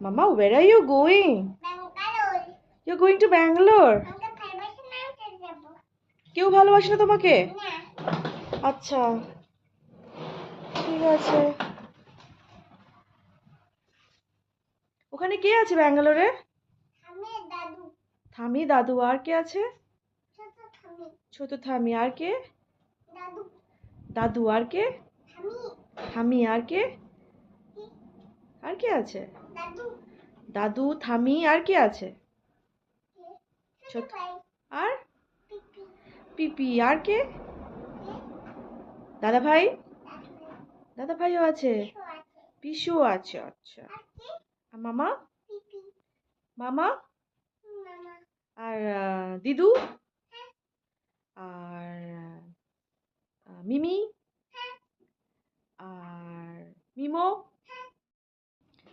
Mama, where are you going? Bangalore. You're going to Bangalore. আমরা ভালোবাসি নামতে যাব কেউ ভালোবাসে না তোমাকে? না আচ্ছা, ঠিক আছে। ওখানে কে আছে ব্যাঙ্গালোরে? আমি দাদু থামি দাদু, আর কে আছে? ছোট থামি ছোট থামি, আর কে? দাদু দাদু, আর কে? থামি থামি, আর কে? আর কে আছে? দাদু দাদু, থামি, আর কে আছে? ছোট ছোট, ভাই আর পিপি পিপি, আর কে? দাদা ভাই? দাদু দাদা ভাইও আছে। শো আছে পিসু আছে, আচ্ছা। আর কি আর মামা? পিপি মামা? মামা আর দিদু? আর মিমি? আর মিমো?